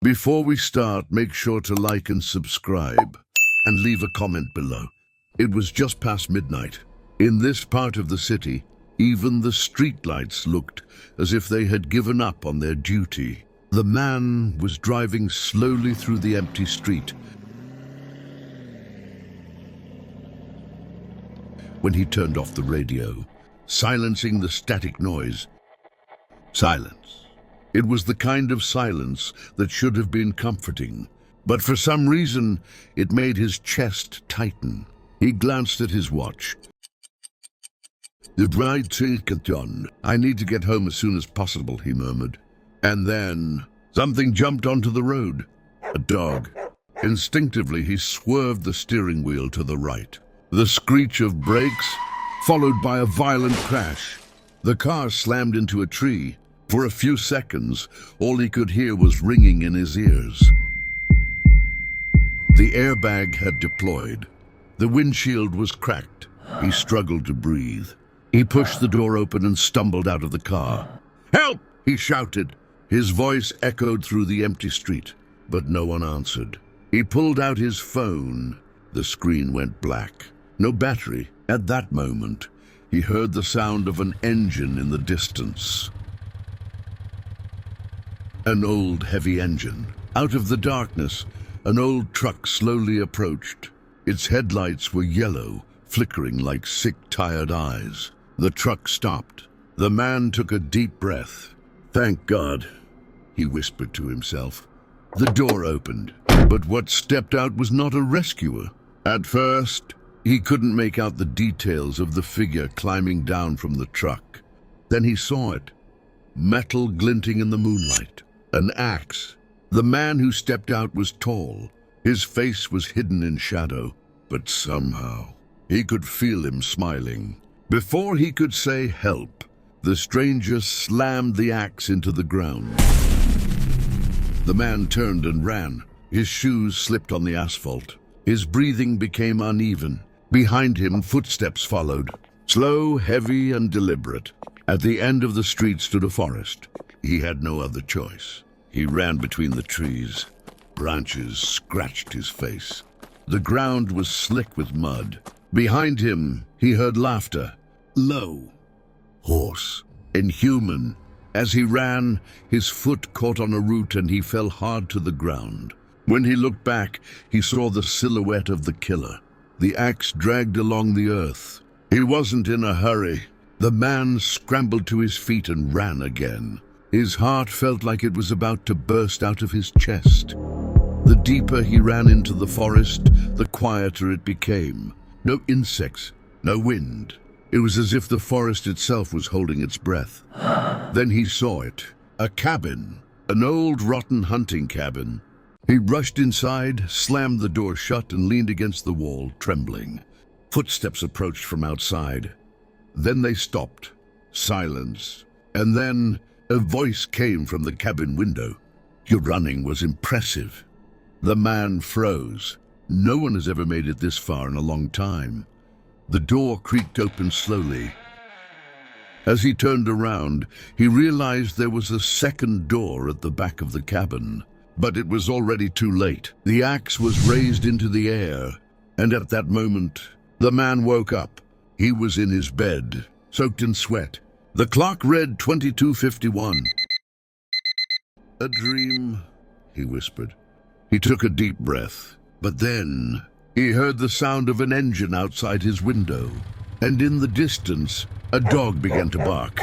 Before we start, make sure to like and subscribe, and leave a comment below. It was just past midnight. In this part of the city, even the streetlights looked as if they had given up on their duty. The man was driving slowly through the empty street when he turned off the radio, silencing the static noise. Silence. It was the kind of silence that should have been comforting, but for some reason, it made his chest tighten. He glanced at his watch. "The right ticket, John. I need to get home as soon as possible," he murmured. And then something jumped onto the road. A dog. Instinctively, he swerved the steering wheel to the right. The screech of brakes, followed by a violent crash. The car slammed into a tree. For a few seconds, all he could hear was ringing in his ears. The airbag had deployed. The windshield was cracked. He struggled to breathe. He pushed the door open and stumbled out of the car. "Help!" he shouted. His voice echoed through the empty street, but no one answered. He pulled out his phone. The screen went black. No battery. At that moment, he heard the sound of an engine in the distance. An old, heavy engine. Out of the darkness, an old truck slowly approached. Its headlights were yellow, flickering like sick, tired eyes. The truck stopped. The man took a deep breath. "Thank God," he whispered to himself. The door opened, but what stepped out was not a rescuer. At first, he couldn't make out the details of the figure climbing down from the truck. Then he saw it, metal glinting in the moonlight. An axe. The man who stepped out was tall. His face was hidden in shadow, but somehow he could feel him smiling. Before he could say help, the stranger slammed the axe into the ground. The man turned and ran. His shoes slipped on the asphalt. His breathing became uneven. Behind him, footsteps followed, slow, heavy, and deliberate. At the end of the street stood a forest. He had no other choice. He ran between the trees. Branches scratched his face. The ground was slick with mud. Behind him, he heard laughter. Low, hoarse, inhuman. As he ran, his foot caught on a root and he fell hard to the ground. When he looked back, he saw the silhouette of the killer. The axe dragged along the earth. He wasn't in a hurry. The man scrambled to his feet and ran again. His heart felt like it was about to burst out of his chest. The deeper he ran into the forest, the quieter it became. No insects, no wind. It was as if the forest itself was holding its breath. Then he saw it. A cabin. An old, rotten hunting cabin. He rushed inside, slammed the door shut, and leaned against the wall, trembling. Footsteps approached from outside. Then they stopped. Silence. And then a voice came from the cabin window. "Your running was impressive." The man froze. No one has ever made it this far in a long time. The door creaked open slowly. As he turned around, he realized there was a second door at the back of the cabin. But it was already too late. The axe was raised into the air, and at that moment, the man woke up. He was in his bed, soaked in sweat. The clock read 22:51. "A dream," he whispered. He took a deep breath, but then he heard the sound of an engine outside his window, and in the distance, a dog began to bark.